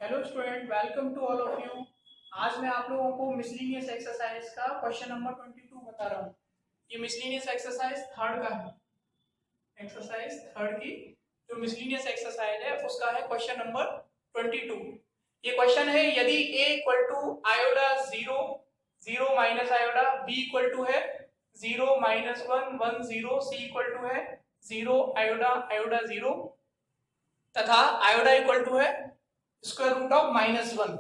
Hello student, welcome to all of you. आज मैं आप लोगों को मिसलिनियस एक्सरसाइज का क्वेश्चन नंबर 22 बता रहा हूँ। ये मिसलिनियस एक्सरसाइज थर्ड का है। एक्सरसाइज थर्ड की जो मिसलिनियस एक्सरसाइज है उसका है क्वेश्चन नंबर 22। ये क्वेश्चन है, यदि a equal to iota 0 0 minus iota, b equal to है 0 माइनस 1 1 0, c इक्वल टू है 0 आयोडा आयोडा 0 तथा आयोडा इक्वल टू है स्क्वायर रूट ऑफ -1।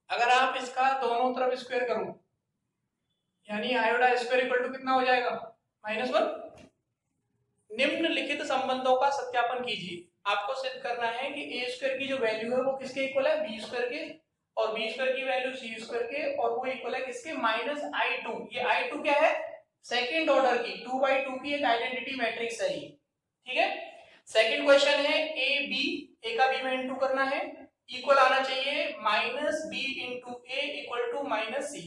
अगर आप इसका दोनों तरफ स्क्वायर करो यानी आयोडा स्क्वायर इक्वल टू कितना हो जाएगा? -1। निम्नलिखित संबंधों का सत्यापन कीजिए। आपको सिद्ध करना है कि ए स्क्वायर की जो वैल्यू है वो किसके इक्वल है? बी स्क्वायर के, और बी स्क्वायर की वैल्यू सी स्क्वायर के, और वो इक्वल है किसके? -i2। ये i2 क्या है? सेकेंड ऑर्डर की 2/2 की एक आइडेंटिटी मैट्रिक्स है ये। ठीक है। सेकेंड क्वेश्चन है ए बी, ए का बी में इंटू करना है, इक्वल आना चाहिए -b into A equal to -c।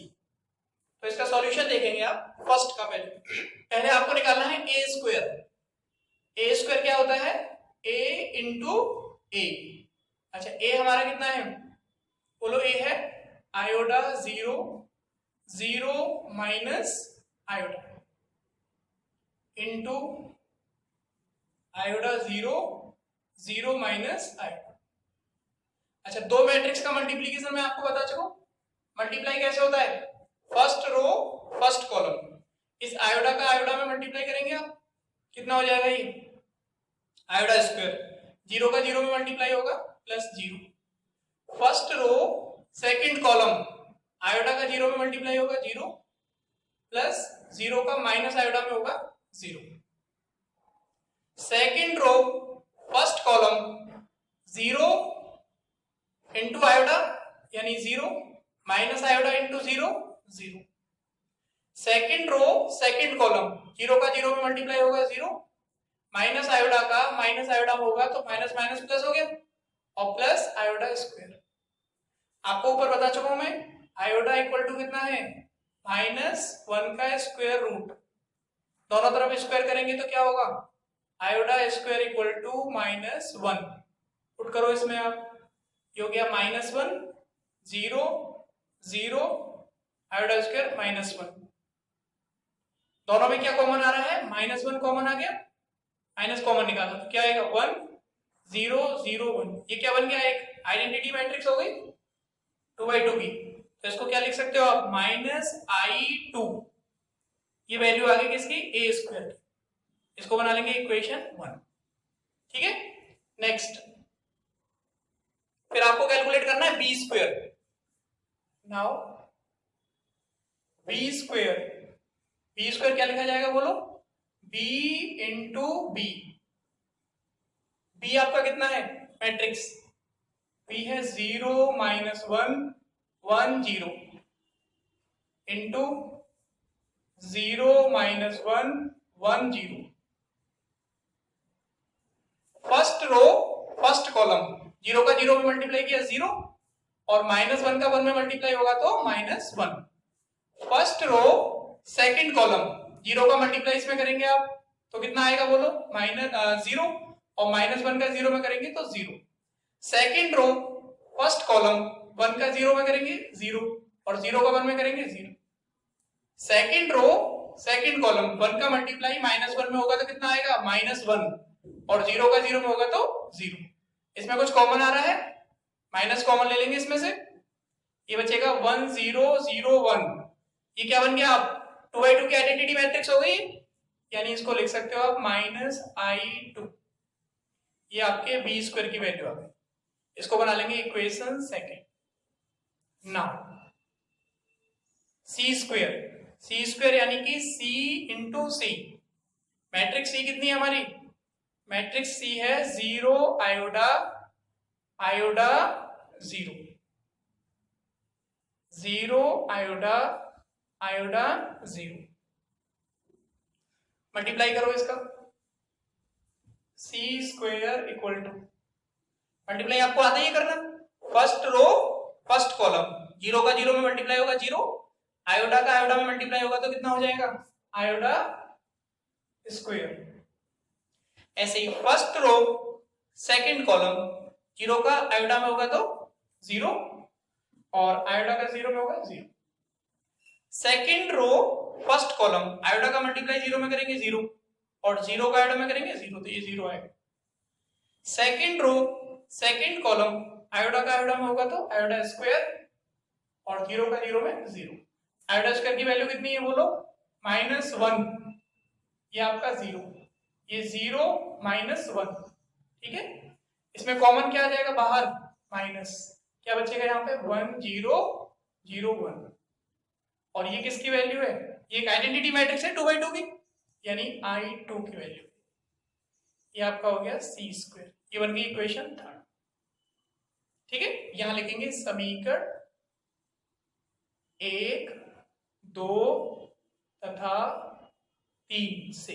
तो इसका सॉल्यूशन देखेंगे आप। फर्स्ट का पहले आपको निकालना है ए स्क्वायर। ए स्क्वायर क्या होता है? ए इंटू ए। अच्छा, ए हमारा कितना है? बोलो। ए है आयोडा 0 0 माइनस आयोडा इंटू आयोडा 0 0 माइनस आयोडा। अच्छा, दो मैट्रिक्स का मल्टीप्लीकेशन मैं आपको बता चुका हूं। मल्टीप्लाई कैसे होता है? First row first column. इस आयोडा का आयोडा में मल्टीप्लाई करेंगे आप, कितना हो जाएगा? ये आयोडा स्क्वायर। 0 का 0 में मल्टीप्लाई होगा +0। फर्स्ट रो सेकंड कॉलम, आयोडा का 0 में मल्टीप्लाई होगा 0 प्लस 0 का माइनस आयोडा में होगा 0। Second row first column 0 into iota यानी 0 minus iota into 0 0। Second row second column, 0 का 0 में मल्टीप्लाई होगा 0, माइनस आयोडा का माइनस आयोडा में होगा तो माइनस माइनस प्लस हो गया, और प्लस आयोडा स्क्वायर। आपको ऊपर बता चुका हूं मैं, आयोडा इक्वल टू कितना है? -1 का स्क्वायर रूट। दोनों तरफ स्क्वायर करेंगे तो क्या होगा? आयोडा स्क्वायर इक्वल टू -1। पुट करो इसमें आप, ये हो गया -1 0 0 आयोडा स्क्वायर -1। दोनों में क्या कॉमन आ रहा है? -1 कॉमन आ गया, माइनस कॉमन निकाला तो क्या आएगा? 1 0 0 1। ये क्या बन गया? एक आइडेंटिटी मैट्रिक्स हो गई 2/2 की। तो इसको क्या लिख सकते हो आप? -i2। ये वैल्यू आ गई किसकी? ए स्क्वायर। इसको बना लेंगे इक्वेशन 1। ठीक है। नेक्स्ट, फिर आपको कैलकुलेट करना है B square. Now B square, B square क्या लिखा जाएगा बोलो? B into B. बी आपका कितना है? मैट्रिक्स बी है 0 -1 1 0 into 0 -1 1 0। First row first column, 0 का 0 में मल्टीप्लाई किया 0, और -1 का 1 में मल्टीप्लाई होगा तो -1। फर्स्ट रो सेकंड कॉलम, 0 का मल्टीप्लाई इसमें करेंगे आप तो कितना आएगा बोलो? -0, और -1 का 0 में करेंगे तो 0। सेकंड रो फर्स्ट कॉलम, 1 का 0 में करेंगे 0, और 0 का 1 में करेंगे 0। सेकंड रो सेकंड कॉलम, 1 का मल्टीप्लाई -1 में होगा तो कितना आएगा? -1, और 0 का 0 में होगा तो 0। इसमें कुछ कॉमन आ रहा है, माइनस कॉमन ले लेंगे इसमें से, ये बचेगा 1 0 0 1। ये क्या बन गया? आप 2/2 की आइडेंटिटी मैट्रिक्स हो गई, यानी इसको लिख सकते हो आप -i2। ये आपके बी स्क्वायर की वैल्यू आ गई। इसको बना लेंगे equation second. Now C square, C square यानी कि सी इंटू सी। मैट्रिक्स सी कितनी है हमारी? मैट्रिक्स सी है 0 आयोडा आयोडा 0 0 आयोडा आयोडा 0। मल्टीप्लाई करो इसका, सी स्क्वायर इक्वल टू, मल्टीप्लाई आपको आता ही करना। फर्स्ट रो फर्स्ट कॉलम, 0 का 0 में मल्टीप्लाई होगा 0, आयोडा का आयोडा में मल्टीप्लाई होगा तो कितना हो जाएगा? आयोडा स्क्वायर। ऐसे ही फर्स्ट रो सेकंड कॉलम, 0 का आयोडा में होगा तो 0 और आयोडा का 0 में होगा 0। सेकंड रो फर्स्ट कॉलम आयोडा का मल्टीप्लाई 0 में करेंगे 0 और 0 का आयोडा में करेंगे 0, तो ये 0 आएगा। सेकंड रो सेकंड कॉलम आयोडा का आयोडा में होगा तो आयोडा स्क्वायर और 0 का 0 में 0। आयोडा स्क्वायर की वैल्यू कितनी है बोलो, -1, ये आपका 0, ये 0 -1, ठीक है। इसमें कॉमन क्या आ जाएगा बाहर, माइनस, क्या बचेगा यहाँ पे 1 0 0 1, और ये किसकी वैल्यू है, ये एक आइडेंटिटी मैट्रिक्स है 2/2 की, यानी I2 की वैल्यू, ये आपका हो गया c²। ये बन गई इक्वेशन 3, ठीक है। यहां लिखेंगे समीकरण 1 2 तथा 3 से।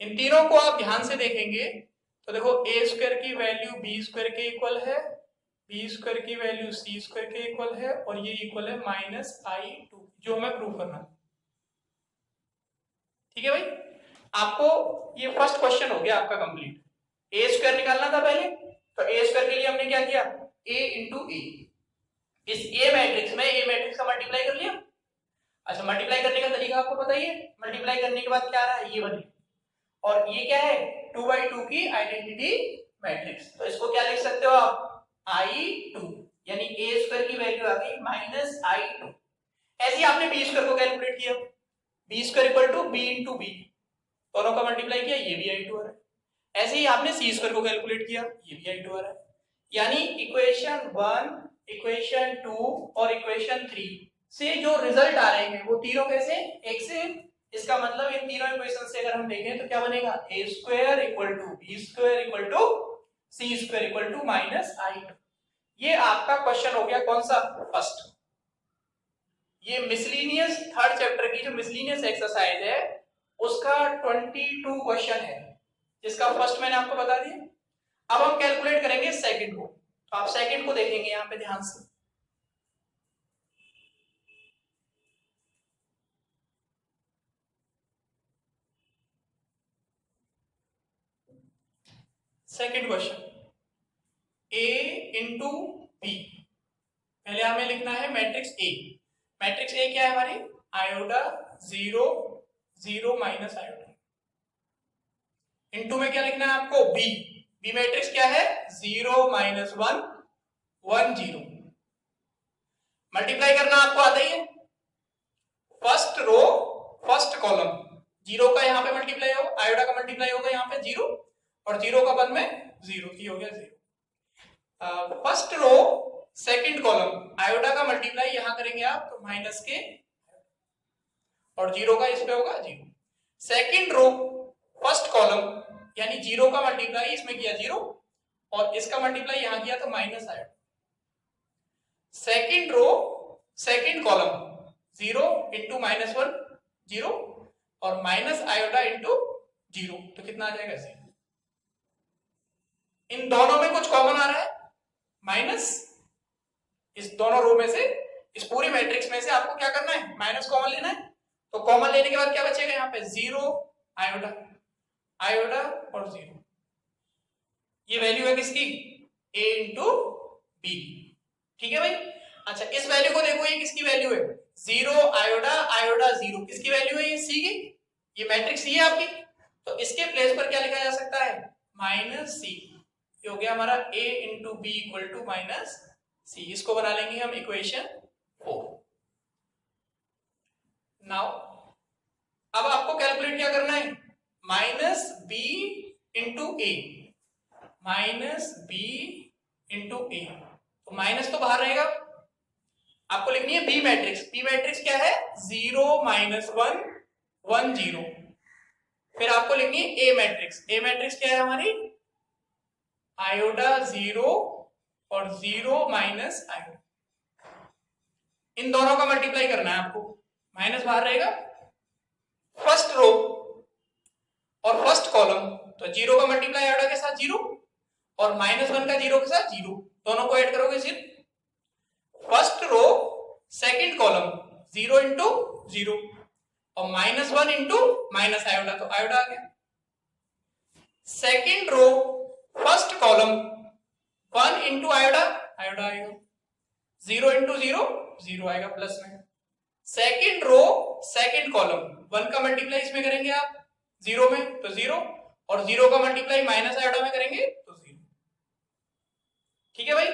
इन तीनों को आप ध्यान से देखेंगे तो देखो a² की वैल्यू b² के इक्वल है, b² की वैल्यू c² के इक्वल है, और ये इक्वल है -I2, जो हमें प्रूव करना है, ठीक है भाई। आपको ये फर्स्ट क्वेश्चन हो गया आपका कंप्लीट। a² निकालना था पहले, तो a² के लिए हमने क्या किया, a इंटू ए, इस a मैट्रिक्स में a मैट्रिक्स का मल्टीप्लाई कर लिया। अच्छा, मल्टीप्लाई करने का तरीका आपको पता ही है, मल्टीप्लाई करने के बाद क्या आ रहा है, ये बने, और ये क्या है 2/2 की आइडेंटिटी मैट्रिक्स, तो इसको क्या लिख सकते हो आप, I2, यानी a² की वैल्यू आ गई -I2। ऐसे ही आपने b² को कैलकुलेट किया, b² equal to b into B, दोनों का मल्टीप्लाई किया, ये भी I2 आ रहा है। ऐसे ही आपने c² को कैलकुलेट किया, ये भी I2 आ रहा है। यानी इक्वेशन 1, इक्वेशन 2 और इक्वेशन 3 से जो रिजल्ट आ रहे हैं वो तीनों कैसे, एक से। इसका मतलब इन तीनों इक्वेशन से अगर हम देखें तो क्या बनेगा, a² equal to b² equal to c² equal to -I2। ये आपका क्वेश्चन हो गया कौन सा, फर्स्ट। ये मिसलिनियस थर्ड चैप्टर की जो मिसलिनियस एक्सरसाइज है उसका 22 क्वेश्चन है, जिसका फर्स्ट मैंने आपको बता दिया। अब हम कैलकुलेट करेंगे सेकंड को, तो आप सेकंड को देखेंगे यहां पे ध्यान से। Second question, a into B, पहले हमें लिखना है मैट्रिक्स A। मैट्रिक्स A क्या है हमारी, आयोडा 0 0 माइनस आयोडा, इनटू में क्या लिखना है आपको, B। B मैट्रिक्स क्या है, 0 -1 1 0। मल्टीप्लाई करना आपको आता ही है, फर्स्ट रो फर्स्ट कॉलम, 0 का यहाँ पे मल्टीप्लाई होगा, आयोडा का मल्टीप्लाई होगा यहाँ पे 0, और 0 का बाद में 0, ये हो गया 0। फर्स्ट रो सेकंड कॉलम, आयोडा का मल्टीप्लाई यहां करेंगे आप तो माइनस के, और 0 का इस पे होगा 0। सेकंड रो फर्स्ट कॉलम, यानी 0 का मल्टीप्लाई इसमें किया 0, और इसका मल्टीप्लाई यहां किया तो minus iota. Second row second column, 0 into -1 0, और माइनस आयोडा इंटू 0, तो कितना आ जाएगा 0। इन दोनों में कुछ कॉमन आ रहा है, माइनस, इस दोनों रो में से, इस पूरी मैट्रिक्स में से आपको क्या करना है, माइनस कॉमन लेना है। तो कॉमन लेने के बाद क्या बचेगा यहाँ पे, 0 आयोडा, आयोडा और 0, ये वैल्यू है किसकी, a इंटू बी, ठीक है भाई। अच्छा, इस वैल्यू को देखो, ये किसकी वैल्यू है, 0 आयोडा आयोडा 0, किसकी वैल्यू है, ये c की, ये मैट्रिक्स ये आपकी, तो इसके प्लेस पर क्या लिखा जा सकता है, -c, ये हो गया हमारा a into B equal to -c। इसको बना लेंगे हम इक्वेशन 4। नाउ अब आपको कैलकुलेट क्या करना है, -b इंटू ए, -b इंटू ए, तो माइनस तो बाहर रहेगा, आपको लिखनी है बी मैट्रिक्स। बी मैट्रिक्स क्या है, 0 -1 1 0। फिर आपको लिखनी है ए मैट्रिक्स। ए मैट्रिक्स क्या है हमारी, आयोडा 0 और 0 माइनस आयोडा, इन दोनों का मल्टीप्लाई करना है आपको, माइनस बाहर रहेगा। फर्स्ट रो और फर्स्ट कॉलम, तो 0 का मल्टीप्लाई आयोडा के साथ 0, और -1 का 0 के साथ 0, दोनों को ऐड करोगे सिर्फ। First row second column, 0 into 0, और -1 इंटू माइनस आयोडा, तो आयोडा आ गया। Second row first column, 1 into iota, iota आएगा, 0 इंटू 0, 0 आएगा प्लस में। सेकंड रो सेकंड कॉलम, 1 का मल्टीप्लाई इसमें करेंगे आप 0 में तो 0, और 0 का मल्टीप्लाई माइनस आयोडा में करेंगे तो 0। ठीक है भाई,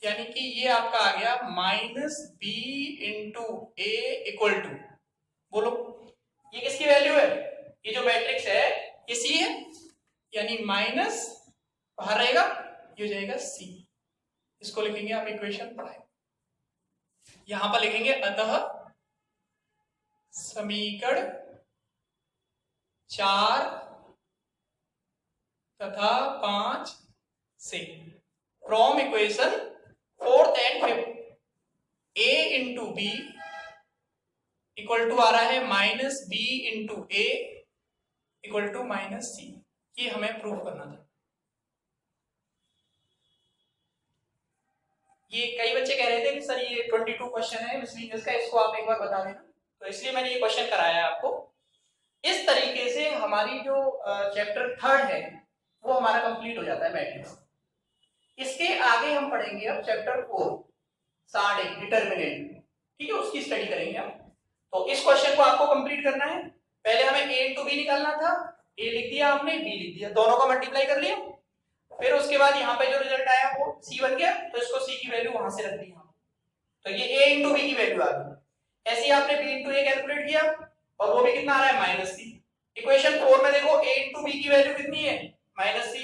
यानी कि ये आपका आ गया minus B into A equal to, बोलो ये किसकी वैल्यू है, ये जो मैट्रिक्स है ये सी है, यानी माइनस बाहर रहेगा, ये हो जाएगा सी। इसको लिखेंगे आप इक्वेशन पढ़ाए, यहां पर लिखेंगे अतः समीकरण 4 तथा 5 से from equation 4th and 5th a into B equal to आ रहा है minus B into A equal to minus C. ये हमें प्रूव करना था। ये कई बच्चे कह रहे थे कि सर ये 22 क्वेश्चन है मिसलिनियस का, इसको आप एक बार बता देना, तो इसलिए मैंने ये क्वेश्चन कराया है आपको। इस तरीके से हमारी जो चैप्टर 3rd है वो हमारा कंप्लीट हो जाता है मैट्रिक्स। इसके आगे हम पढ़ेंगे अब चैप्टर 4 साढ़े डिटर्मिनेंट, ठीक है, उसकी स्टडी करेंगे हम। तो इस क्वेश्चन को आपको कंप्लीट करना है। पहले हमें a इंटू बी निकालना था, a लिख दिया आपने, b लिख दिया, दोनों का मल्टीप्लाई कर लिया, फिर उसके बाद यहाँ पे जो रिजल्ट आया वो c बन गया, तो इसको c की वैल्यू वहां से रख दी हम, तो ये a इंटू बी की वैल्यू आ गई। ऐसे ही आपने b इंटू ए कैलकुलेट किया और वो भी कितना आ रहा है माइनस सी। इक्वेशन 4 में देखो a इंटू बी की वैल्यू कितनी है माइनस सी,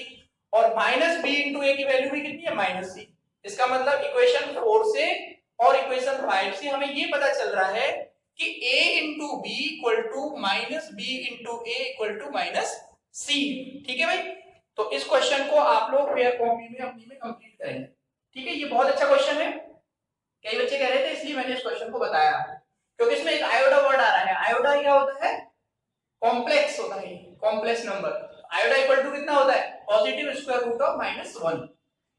और माइनस बी इंटू ए की वैल्यू भी कितनी है माइनस सी। इसका मतलब इक्वेशन 4 से और इक्वेशन 5 से हमें ये पता चल रहा है कि a into B equal to minus B into A equal to minus C. ठीक है भाई, तो इस क्वेश्चन को आप लोग फेयर कॉपी में अपनी में कंप्लीट करेंगे। ठीक है, ये बहुत अच्छा क्वेश्चन है, कई बच्चे कह रहे थे इसलिए मैंने इस क्वेश्चन को बताया, क्योंकि इसमें एक आयोडा वर्ड आ रहा है। आयोडा क्या होता है, कॉम्प्लेक्स होता है, कॉम्प्लेक्स नंबर। आयोडा इक्वल टू कितना होता है पॉजिटिव स्क्वायर रूट ऑफ -1,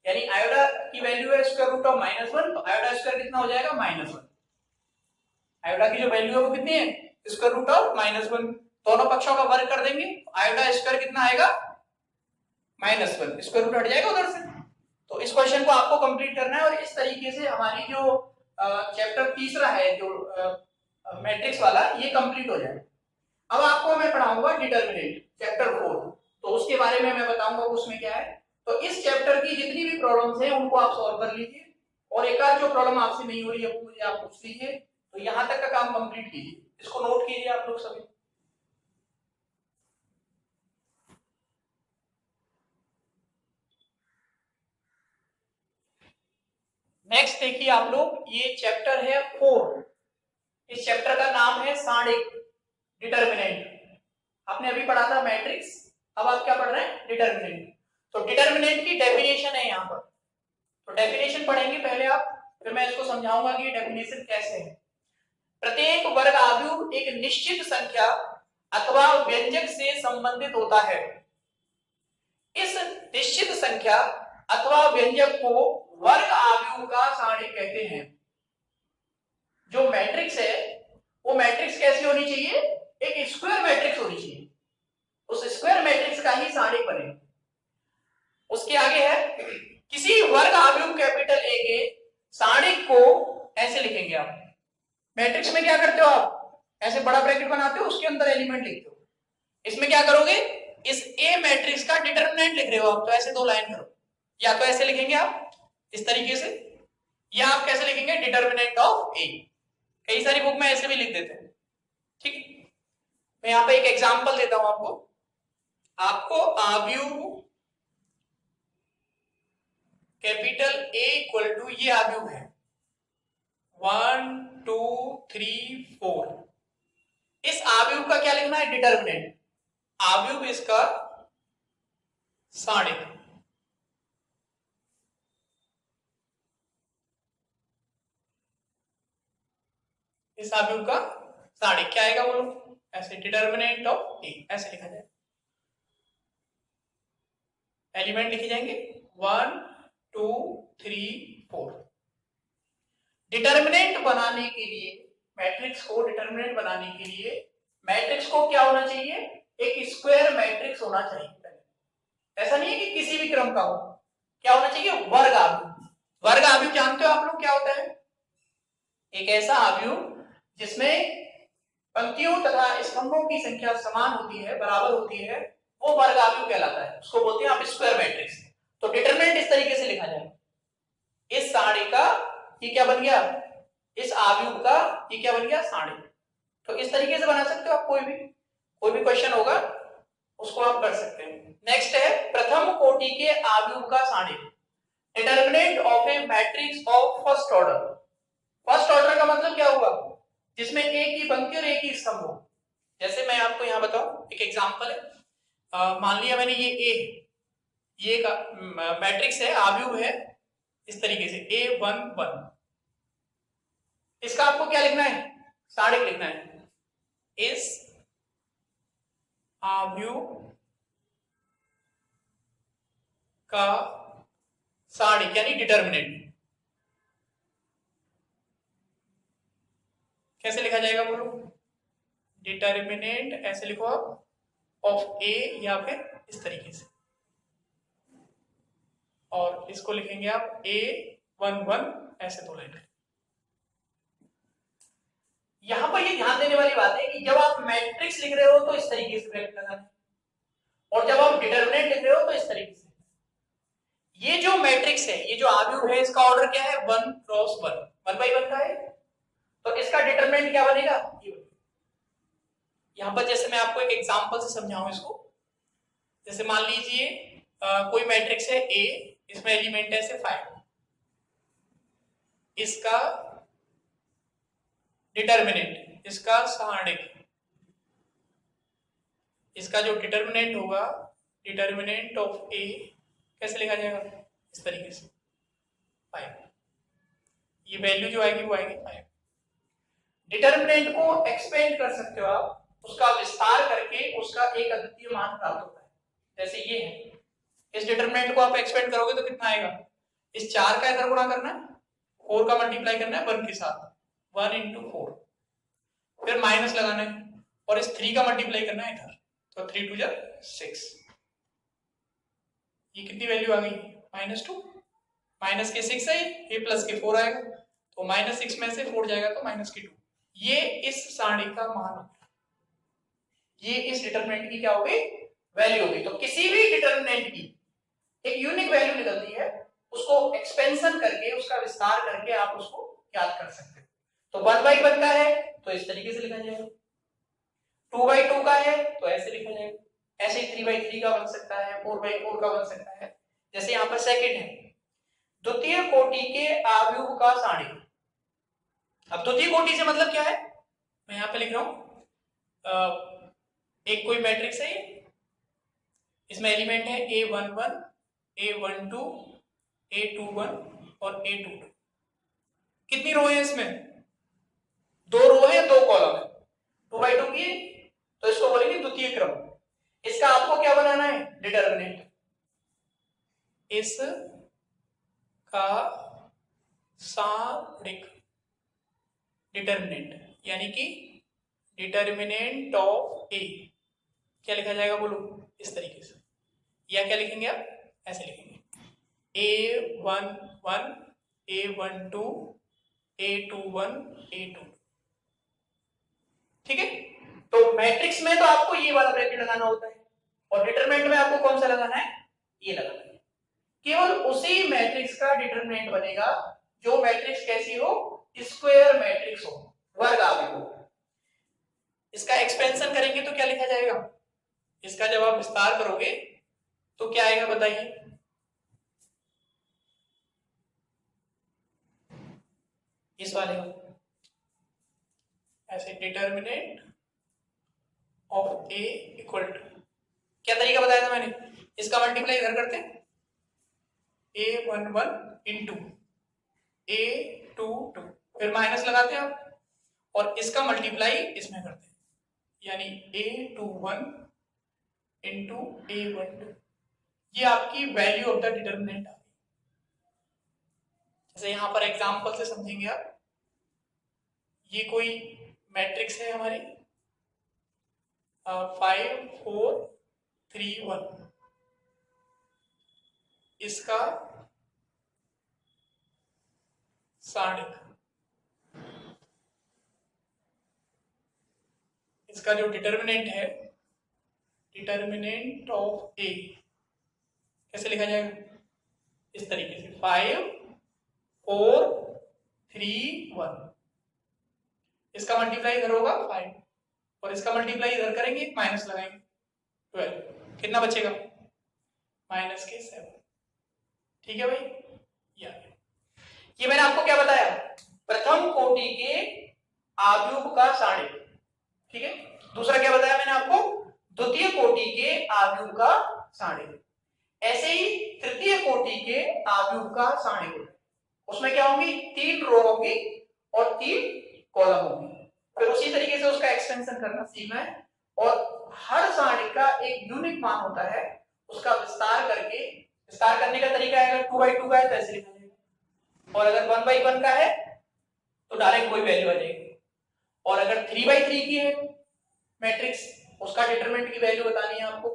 यानी आयोडा की वैल्यू है स्क्वायर रूट ऑफ -1, तो आयोडा स्क्वायर कितना हो जाएगा -1। आयोडा की जो वैल्यू है वो कितनी है स्क्वायर रूट ऑफ -1, दोनों पक्षों का वर्ग कर देंगे, आयोडा स्क्वायर कितना आएगा -1, स्क्वायर रूट हट जाएगा उधर से। तो इस क्वेश्चन को आपको कंप्लीट करना है, और इस तरीके से हमारी जो चैप्टर 3रा है जो मैट्रिक्स वाला, ये कंप्लीट हो जाएगा। अब आपको मैं पढ़ाऊंगा डिटर्मिनेंट चैप्टर 4, तो उसके बारे में मैं बताऊंगा उसमें क्या है। तो इस चैप्टर की जितनी भी प्रॉब्लम्स हैं उनको आप सॉल्व कर लीजिए, और एक आध जो प्रॉब्लम आपसे नहीं हो रही है वो मुझे आप पूछ लीजिए। तो यहाँ तक का काम कंप्लीट कीजिए, इसको नोट कीजिए आप लोग सभी। नेक्स्ट देखिए आप लोग, ये चैप्टर है 4, इस चैप्टर का नाम है सारणिक डिटर्मिनेंट। आपने अभी पढ़ा था मैट्रिक्स, अब आप क्या पढ़ रहे हैं डिटर्मिनेंट। तो डिटर्मिनेंट की डेफिनेशन है यहाँ पर, तो डेफिनेशन पढ़ेंगे पहले आप, फिर मैं इसको समझाऊंगा कि डेफिनेशन कैसे है। प्रत्येक वर्ग आव्यूह एक निश्चित संख्या अथवा व्यंजक से संबंधित होता है। इस निश्चित संख्या अथवा व्यंजक को वर्ग आव्यूह का सारणिक कहते हैं। जो मैट्रिक्स है वो मैट्रिक्स कैसी होनी चाहिए, एक स्क्वायर मैट्रिक्स होनी चाहिए, उस स्क्वायर मैट्रिक्स का ही सारणिक बने। उसके आगे है किसी वर्ग आव्यूह कैपिटल ए के सारणिक को ऐसे लिखेंगे आप। मैट्रिक्स में क्या करते हो आप, ऐसे बड़ा ब्रैकेट बनाते हो, उसके अंदर एलिमेंट लिखते हो। इसमें क्या करोगे, इस ए मैट्रिक्स का डिटरमिनेंट लिख रहे हो आप, तो ऐसे दो लाइन करो, या तो ऐसे लिखेंगे आप इस तरीके से, या आप कैसे लिखेंगे डिटरमिनेंट ऑफ ए। कई सारी बुक में ऐसे भी लिख देते हैं। ठीक है, मैं यहाँ पे एक एग्जांपल देता हूं आपको आव्यूह कैपिटल ए इक्वल टू, ये आव्यूह है 1 2 3 4। इस आव्यूह का क्या लिखना है डिटरमिनेंट, आव्यूह इसका सारणिक। इस आव्यूह का सारणिक क्या आएगा बोलो, ऐसे डिटरमिनेंट ऑफ ए, ऐसे लिखा जाए, एलिमेंट लिखे जाएंगे 1 2 3 4। डिटरमिनेंट बनाने के लिए, मैट्रिक्स को डिटरमिनेंट बनाने के लिए मैट्रिक्स को क्या होना चाहिए, एक स्क्वायर मैट्रिक्स होना चाहिए। ऐसा नहीं है कि किसी भी क्रम का हो, क्या होना चाहिए? वर्ग आव्यूह। वर्ग आव्यूह जानते हो आप लोग क्या होता है? एक ऐसा आव्यूह जिसमें पंक्तियों तथा स्तंभों की संख्या समान होती है, बराबर होती है, वो वर्ग आव्यूह कहलाता है। उसको बोलते हैं आप स्क्वायर मैट्रिक्स। तो डिटरमिनेंट इस तरीके से लिखा जाएगा, इस सारणी का ये क्या बन गया, इस आव्यूह का ये क्या बन गया, सारणी। तो इस तरीके से बना सकते हो आप, कोई भी क्वेश्चन होगा उसको आप कर सकते हैं। नेक्स्ट है प्रथम कोटि के आव्यूह का सारणी, determinant of a matrix of first order. First order का मतलब क्या हुआ, जिसमें एक ही पंक्ति और एक ही स्तंभ हो। जैसे मैं आपको यहां बताऊं, एक एग्जांपल है, मान लिया मैंने ये का मैट्रिक्स है, आव्यूह है इस तरीके से A11। इसका आपको क्या लिखना है, सारणिक लिखना है। इस आव्यूह का सारणिक यानी डिटरमिनेंट कैसे लिखा जाएगा बोलो? डिटरमिनेंट ऐसे लिखो आप, ऑफ ए, या फिर इस तरीके से, और इसको लिखेंगे आप A11 ऐसे दो लाइन। यहां पर ये ध्यान देने वाली बात है कि जब आप मैट्रिक्स लिख रहे हो तो इस तरीके से ब्रैकेट लगाना है, और जब आप डिटरमिनेंट लिख रहे हो तो इस तरीके से। ये जो मैट्रिक्स है, ये जो आव्यूह है, इसका ऑर्डर क्या है, 1 क्रॉस 1, 1 बाई 1 का है। तो इसका डिटरमिनेंट क्या बनेगा, यहां पर जैसे मैं आपको एक एग्जांपल से समझाऊं इसको। जैसे मान लीजिए कोई मैट्रिक्स है A, इसमें एलिमेंट है से 5, इसका डिटरमिनेंट, इसका सारणिक, इसका जो डिटरमिनेंट होगा, डिटरमिनेंट ऑफ A कैसे लिखा जाएगा, इस तरीके से 5। ये वैल्यू जो आएगी वो आएगी 5। डिटरमिनेंट को एक्सपेंड कर सकते हो आप, उसका विस्तार करके उसका एक अद्वितीय मान प्राप्त होता है। जैसे ये है, इस डिटरमिनेंट को आप एक्सपेंड करोगे तो कितना आएगा, इस 4 का इधर गुणा करना है, 4 का मल्टीप्लाई करना है 1 के साथ, 1 into 4, फिर माइनस लगाना है, और इस 3 का मल्टीप्लाई करना है इधर, तो 3 2 6। ये कितनी वैल्यू आ गई, -2, माइनस के 6 है, ये प्लस के 4 आएगा, तो -6 में से 4 जाएगा तो -2। ये इस सारणी का मान होगा, ये इस डिटरमिनेंट की क्या होगी, वैल्यू होगी। तो किसी भी डिटरमिनेंट की एक यूनिक वैल्यू निकलती है, उसको एक्सपेंशन करके, उसका विस्तार करके आप उसको याद कर सकते हो। तो 1 बाई 1 का है तो इस तरीके से लिखा जाएगा, 2 बाई 2 का है तो ऐसे लिखा जाएगा, ऐसे ही 3 बाई 3 का बन सकता है, 4 बाई 4 का बन सकता है। जैसे यहां पर सेकंड है, द्वितीय कोटि के आव्यूह का सारणी। अब द्वितीय कोटि से मतलब क्या है, मैं यहां पे लिख रहा हूं, एक कोई मैट्रिक्स है, इसमें एलिमेंट है A11, A12, A21 और A22। कितनी रो है इसमें, 2 रो है, 2 कॉलम है, 2 बाई 2 की, तो इसको बोलेंगे द्वितीय क्रम। इसका आपको क्या बनाना है, डिटरमिनेंट, इस का सारणिक, डिटरमिनेंट यानी कि डिटरमिनेंट ऑफ A क्या लिखा जाएगा बोलो, इस तरीके से, या क्या लिखेंगे आप, ऐसे लिखेंगे A11, A12, A21, A22। ठीक है, तो मैट्रिक्स में तो आपको ये वाला ब्रैकेट लगाना होता है, और डिटरमिनेंट में आपको कौन सा लगाना है, ये लगाना है। केवल उसी मैट्रिक्स का डिटरमिनेंट बनेगा जो मैट्रिक्स कैसी हो, स्क्वायर मैट्रिक्स हो, वर्ग आव्यूह हो। इसका एक्सपेंशन करेंगे तो क्या लिखा जाएगा, इसका जब आप विस्तार करोगे तो क्या आएगा बताइए, इस वाले को ऐसे, determinant of A equal to, क्या तरीका बताया था मैंने, इसका मल्टीप्लाई इधर करते हैं, A11 इंटू A22, फिर माइनस लगाते हैं आप, और इसका मल्टीप्लाई इसमें करते हैं, यानी A21 इंटू A12। ये आपकी वैल्यू ऑफ द डिटरमिनेंट आ गई। जैसे यहां पर एग्जांपल से समझेंगे आप, ये कोई मैट्रिक्स है हमारी 5 4 3 1, इसका सारणिक, इसका जो डिटर्मिनेंट है, डिटर्मिनेंट ऑफ ए कैसे लिखा जाएगा, इस तरीके से 5 4 3 1। इसका मल्टीप्लाई इधर होगा 5 और इसका मल्टीप्लाई इधर करेंगे, माइनस लगाएंगे 12, कितना बचेगा -7। ठीक है भाई, ये मैंने आपको क्या बताया, प्रथम कोटि के आव्यूह का सारणिक। ठीक है, दूसरा क्या बताया मैंने आपको, द्वितीय कोटि के आव्यूह का सारणिक। ऐसे ही तृतीय कोटि के आव्यूह का सारणिक, उसमें क्या होंगी, 3 रो होंगी और 3 कॉलम होंगी। फिर उसी तरीके से उसका एक्सटेंशन करना सीखना है, और हर सारणिक का एक यूनिक मान होता है, उसका विस्तार करने का तरीका है, अगर 2x2 का है तो ऐसे लिखा जाएगा, और अगर 1x1 का है तो डायरेक्ट कोई वैल्यू आ जाएगी, और अगर 3x3 की है मैट्रिक्स, उसका डिटरमिनेंट की वैल्यू बतानी है आपको,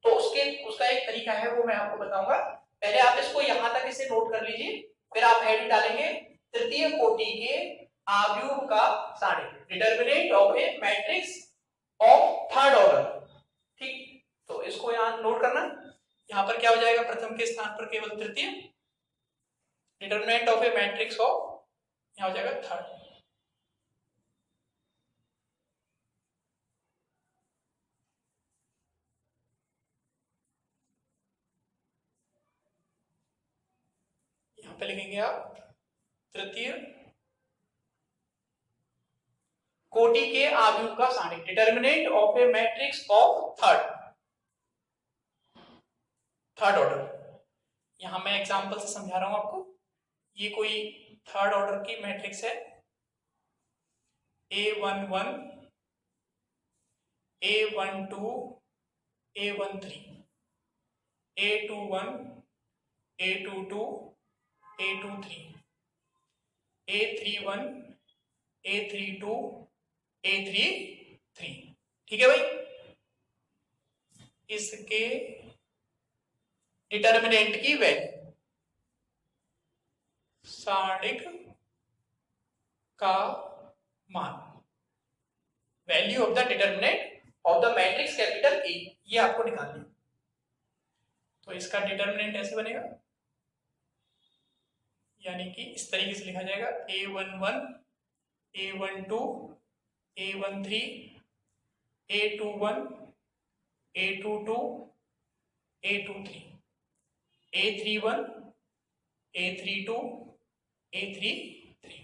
तो उसका एक तरीका है, वो मैं आपको बताऊंगा। पहले आप इसको यहां तक इसे नोट कर लीजिए, फिर आप हेडिंग डालेंगे तृतीय कोटि के आव्यूह का सारणिक, determinant of a matrix of third order. ठीक, तो इसको यहां नोट करना, यहां पर क्या हो जाएगा, प्रथम के स्थान पर केवल तृतीय, determinant of a matrix of, यहां हो जाएगा थर्ड। यहां पे लिखेंगे आप तृतीय कोटि के आव्यूह का सारणिक, determinant of a matrix of third order. यहां मैं एग्जांपल से समझा रहा हूं आपको, ये कोई थर्ड ऑर्डर की मैट्रिक्स है, A11 A12 A13, A21 A22 A23, A31 A32 A33। ठीक है भाई, इसके डिटरमिनेंट की वैल्यू, सारणिक का मान, value of the determinant of the matrix capital A, ये आपको निकालनी है। तो इसका डिटरमिनेंट ऐसे बनेगा, यानी कि इस तरीके से लिखा जाएगा, A11 A12 A13 A21 A22 A23 A31 A32 A33।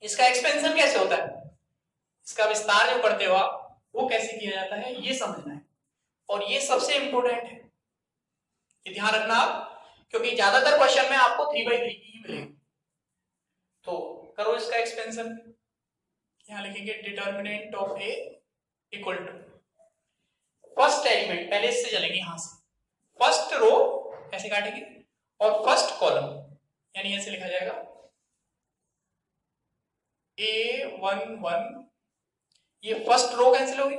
इसका एक्सपेंशन कैसे होता है, इसका विस्तार जो करते हो आप, वो कैसे किया जाता है, ये समझना है, और ये सबसे इंपॉर्टेंट है, ये ध्यान रखना आप, क्योंकि ज्यादातर क्वेश्चन में आपको 3x3 की ही मिलेगी। तो करो इसका एक्सपेंशन, यहां लिखेंगे determinant of A equal to first element, पहले इससे चलेंगे, यहां से फर्स्ट रो ऐसे काटेंगे और फर्स्ट कॉलम, यानी ऐसे लिखा जाएगा A11, ये फर्स्ट रो कैंसिल होगी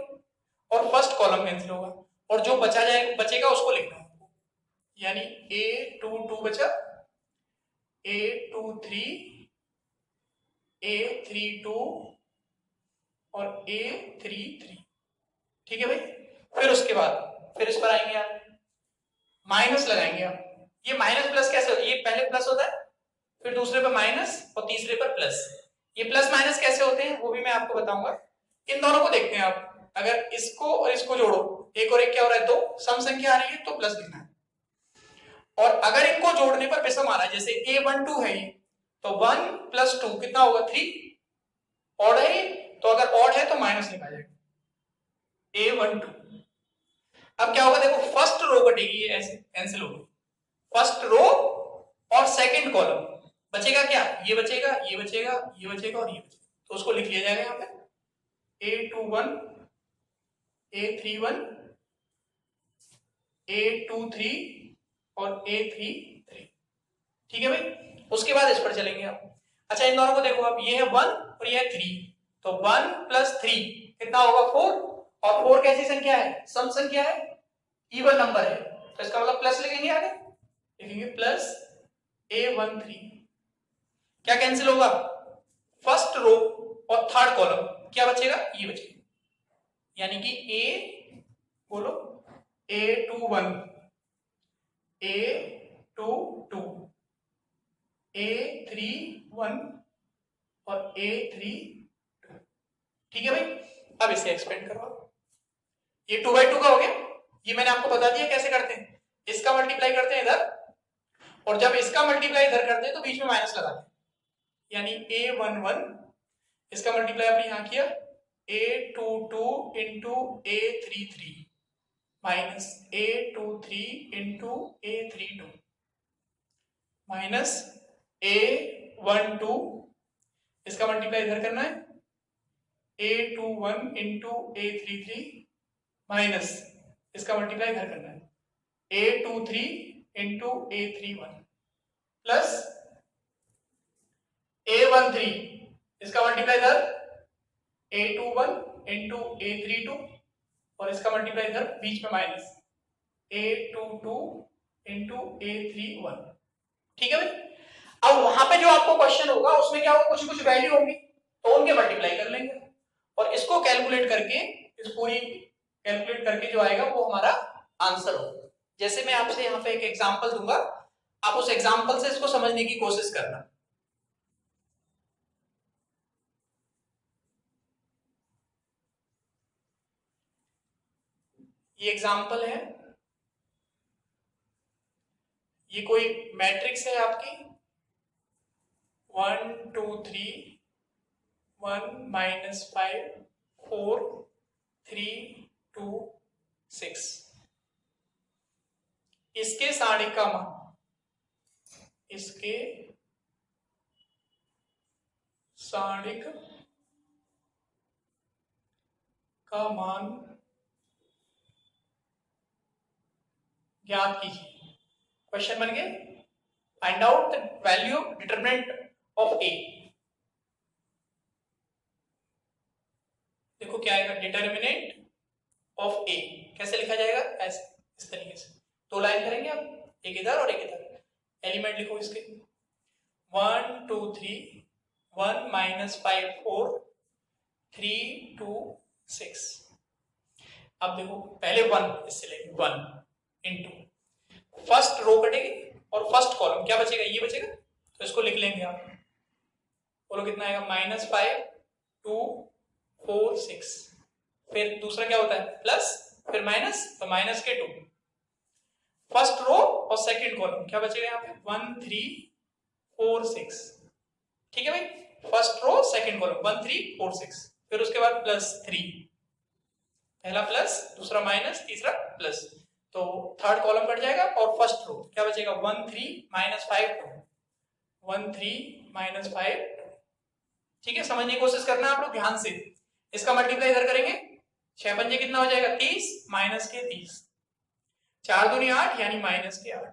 और फर्स्ट कॉलम कैंसिल होगा, और जो बचेगा उसको लिखना है, यानी A22 बचा, A23 A32 और A33। ठीक है भाई, फिर उसके बाद फिर इस पर आएंगे आप, माइनस लगाएंगे आप, ये माइनस प्लस कैसे होता है, ये पहले प्लस होता है, फिर दूसरे पर माइनस और तीसरे पर प्लस। ये प्लस माइनस कैसे होते हैं वो भी मैं आपको बताऊंगा। इन दोनों को देखते हैं आप, अगर इसको और इसको जोड़ो, एक और एक क्या हो रहा है, दो, सम संख्या आ रही है तो प्लस लिखना है, और अगर इनको जोड़ने पर विषम आ रहा है, जैसे A12 है ये, तो 1 + 2 कितना होगा 3, ऑड है, तो अगर ऑड है तो माइनस लिखा जाएगा A12। अब क्या होगा, देखो फर्स्ट रो कटेगी, ये ऐसे कैंसिल होगी, फर्स्ट रो और सेकंड कॉलम, बचेगा क्या, ये बचेगा, ये बचेगा, ये बचेगा और ये बचेगा, तो उसको लिख लिया जाएगा यहाँ पे A21 A31 A23 और A33। ठीक है भाई, उसके बाद इस पर चलेंगे आप। अच्छा, इन दोनों को देखो आप, ये है 1 और ये है 3, तो 1 + 3 कितना होगा 4, और 4 कैसी संख्या है, सम संख्या है, इवन नंबर है, तो इसका मतलब प्लस लिखेंगे आगे, लिखेंगे प्लस A13। क्या कैंसिल होगा? फर्स्ट रो और थर्ड कॉलम, क्या बचेगा? ये बचेगा, यानी कि A बोलो A21, A22, A31 और A32। ठीक है भाई, अब इसे एक्सपेंड करो। ये 2/2 का हो गया। ये मैंने आपको बता दिया कैसे करते हैं। इसका मल्टीप्लाई करते हैं इधर, और जब इसका मल्टीप्लाई इधर करते हैं तो बीच में माइनस लगाते हैं, यानी A11, इसका मल्टीप्लाई आपने यहां किया A22 into A33 minus A23 into A32 minus A12, इसका मल्टीप्लाई इधर करना है A21 इंटू A33 माइनस इसका मल्टीप्लाई इधर करना है A23 into A31 plus A13, इसका मल्टीप्लाई इधर A21 इंटू A32 और इसका मल्टीप्लाई इधर बीच में माइनस A22 इंटू A31। ठीक है भाई। अब वहां पे जो आपको क्वेश्चन होगा उसमें क्या होगा, कुछ कुछ वैल्यू होंगी तो उनके मल्टीप्लाई कर लेंगे, और इसको कैलकुलेट करके, इस पूरी कैलकुलेट करके जो आएगा वो हमारा आंसर होगा। जैसे मैं आपसे यहाँ पे एक एग्जांपल दूंगा, आप उस एग्जांपल से इसको समझने की कोशिश करना। ये एग्जांपल है, ये कोई मैट्रिक्स है आपकी 1 2 3 1 -5 4 3 2 6। इसके सारणिक का मान, इसके सारणिक का मान ज्ञात कीजिए। क्वेश्चन बन गया, find out the value determinant of A. देखो क्या आएगा, डिटरमिनेंट ऑफ ए कैसे लिखा जाएगा, ऐसे इस तरीके से दो लाइन करेंगे आप, एक इधर और एक इधर। एलिमेंट लिखो इसके 1 2 3 1 -5 4 3 2 6। अब देखो पहले 1 इससे लेंगे 1 इंटू फर्स्ट रो कटेगी और फर्स्ट कॉलम क्या बचेगा, ये बचेगा, तो इसको लिख लेंगे आप। बोलो कितना आएगा, -5 2 4 6। फिर दूसरा क्या होता है प्लस, फिर माइनस, तो माइनस के 2। फर्स्ट रो और सेकंड कॉलम क्या बचेगा यहाँ पे 1 3 4 6। ठीक है भाई, फर्स्ट रो सेकंड कॉलम 1 3 4 6, फिर उसके बाद प्लस 3, पहला प्लस दूसरा माइनस तीसरा प्लस, तो थर्ड कॉलम कट जाएगा और फर्स्ट रो क्या बचेगा 1 3 -5 2 1 3 -5 2। ठीक है, समझने की कोशिश करना आप लोग ध्यान से। इसका मल्टीप्लाई इधर करेंगे, 6 पंजे कितना हो जाएगा 30 माइनस के 30, 4 दूनी 8 यानी माइनस के 8।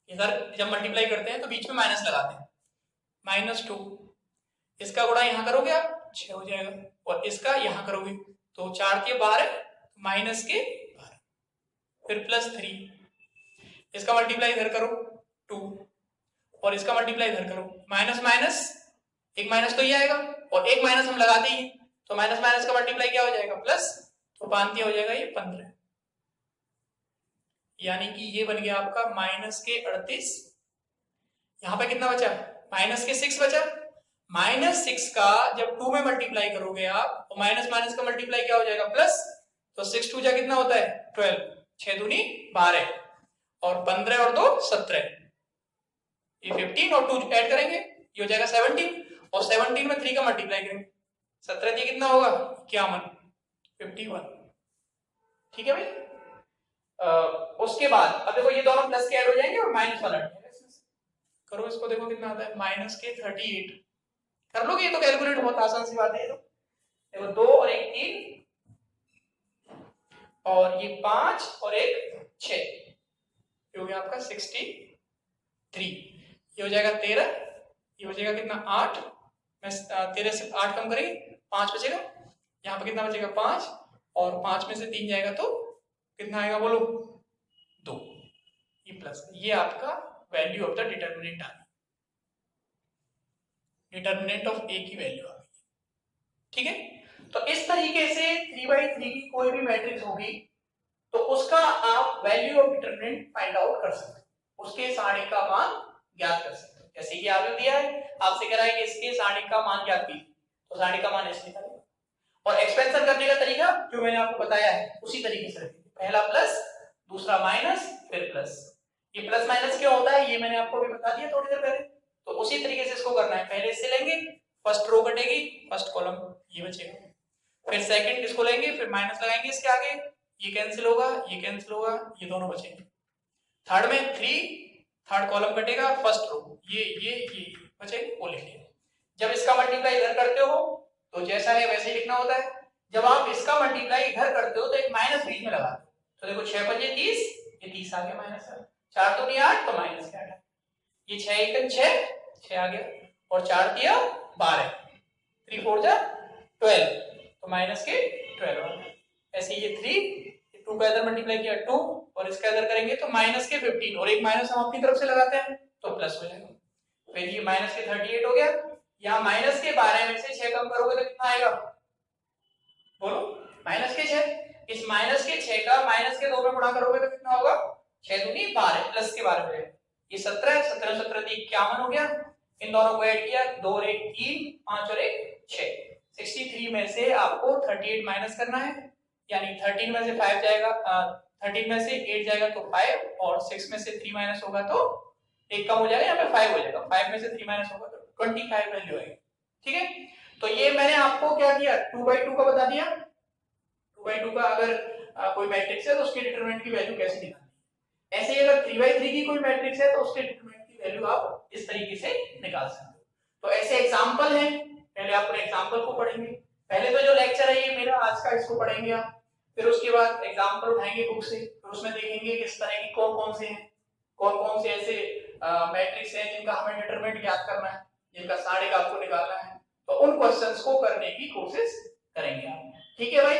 इधर जब मल्टीप्लाई करते हैं तो बीच में माइनस लगाते हैं, -2। इसका गुणा यहां करोगे आप 6 हो जाएगा, और इसका यहां करोगे तो 4 के 12 माइनस के 12, फिर प्लस 3। इसका मल्टीप्लाई इधर करो 2 और इसका मल्टीप्लाई इधर करो, माइनस माइनस एक माइनस तो ये आएगा और एक माइनस हम लगाते ही, तो माइनस माइनस का मल्टीप्लाई क्या हो जाएगा प्लस, तो 5 हो जाएगा ये 15, यानी कि ये बन गया आपका -38। यहां पे कितना बचा, -6 बचा। -6 का जब 2 में मल्टीप्लाई करोगे आप तो माइनस माइनस का मल्टीप्लाई क्या हो जाएगा प्लस, तो 6 2 जा कितना होता है 12, 6 दूनी 12 और 15 और 2 17, ये 15 और 2 ऐड करेंगे ये हो जाएगा 17, और 17 में 3 का मल्टीप्लाई करेंगे 17 ये कितना होगा 51 51। ठीक है भाई। उसके बाद अब देखो ये दोनों प्लस के ऐड हो जाएंगे और माइनस वाला करो, इसको देखो कितना आता है -38। कर लोगे, ये तो कैलकुलेट बहुत आसान सी बात है। देखो 2 और 1 3 और ये 5 और 1 6, ये हो गया आपका 63। ये हो जाएगा 13, ये हो जाएगा कितना 8, मैं 13 से 8 कम करेंगे 5 बचेगा, यहाँ पे कितना बचेगा 5, और 5 में से 3 जाएगा तो कितना आएगा बोलो 2, ये प्लस, ये आपका वैल्यू ऑफ द डिटर्मिनेंट आ गई, डिटर्मिनेंट ऑफ ए की वैल्यू आ गई। ठीक है, तो इस तरीके से 3/3 की कोई भी मैट्रिक्स होगी तो उसका आप value of determinant find out कर सकते हो, उसके सारणी का मान ज्ञात कर सकते हो। जैसे कि आपने दिया है, आपसे कह रहा है कि इसके सारणी का मान ज्ञात कीजिए, तो सारणी का मान ऐसे निकालेंगे और एक्सपेंशन करने का तरीका जो मैंने आपको बताया है उसी तरीके से रखेंगे, पहला प्लस, दूसरा माइनस, फिर प्लस। ये प्लस माइनस क्यों होता है ये मैंने आपको भी बता दिया थोड़ी देर पहले, तो उसी तरीके से इसको करना है। पहले इससे लेंगे, फर्स्ट रो कटेगी, फर्स्ट कॉलम ये बचेगा, फिर सेकंड इसको लेंगे, फिर माइनस लगाएंगे इसके आगे, ये कैंसिल होगा, ये कैंसिल होगा, ये दोनों बचेंगे। थर्ड में 3, थर्ड कॉलम कटेगा, फर्स्ट रो ये बचेंगे, वो लिख लेंगे। जब इसका मल्टीप्लाई इधर करते हो तो जैसा है वैसे ही लिखना होता है। जब आप इसका मल्टीप्लाई इधर करते हो तो एक माइनस बीच में लगा दो, तो देखो 6 × 5 = 30, ये 30 आ गया माइनस, 4 × 2 = 8, तो माइनस के 8, ये 6 × 1 = 6 आ गया, और 4 × 3 = 12, 3 × 4 = 12, तो माइनस के 12 आ गया। ऐसे ये 3, 2 का इधर मल्टीप्लाई किया 2, और इसका इधर करेंगे तो माइनस के 15, और एक माइनस हम अपनी तरफ से लगाते हैं तो प्लस हो जाएगा, फिर ये माइनस के 38 हो गया। यहाँ माइनस के 12 में से 6 कम करोगे तो कितना आएगा, बोलो, माइनस के 6, इस माइनस के 6 का माइनस के 2 में गुणा करोगे तो कितना होगा, 6 दूनी 12, प्लस के 12 हो जाएगा, ये 17, 17 17 × 51 हो गया। इन दोनों को ऐड किया, 2 और 1 3, 5 और 1 6, 63 में से आपको 38 माइनस करना है, यानी 13 में से 5 जाएगा, 13 में से 8 जाएगा तो 5, और 6 में से 3 माइनस होगा तो 1 कम हो जाएगा, यहाँ पे 5 हो जाएगा, 5 में से 3 माइनस होगा तो 25 वैल्यू आएगी। ठीक है, तो ये मैंने आपको क्या किया, 2/2 का बता दिया, 2/2 का अगर कोई मैट्रिक्स है तो उसके डिटरमिनेंट की वैल्यू कैसे निकालनी है। ऐसे ही अगर 3/3 की कोई मैट्रिक्स है तो उसके डिटरमिनेंट की वैल्यू आप इस तरीके से निकाल सकते हो। तो ऐसे एग्जांपल हैं, पहले आप एग्जांपल को पढ़ेंगे, पहले तो जो लेक्चर है ये मेरा आज का, इसको पढ़ेंगे आप, फिर उसके बाद एग्जांपल उठाएंगे बुक से, फिर उसमें देखेंगे किस तरह की कौन कौन से हैं, कौन कौन से ऐसे मैट्रिक्स हैं जिनका हमें डिटरमिनेंट ज्ञात करना है, जिनका सारणी आपको निकालना है, तो उन क्वेश्चंस को करने की कोशिश करेंगे आप। ठीक है भाई।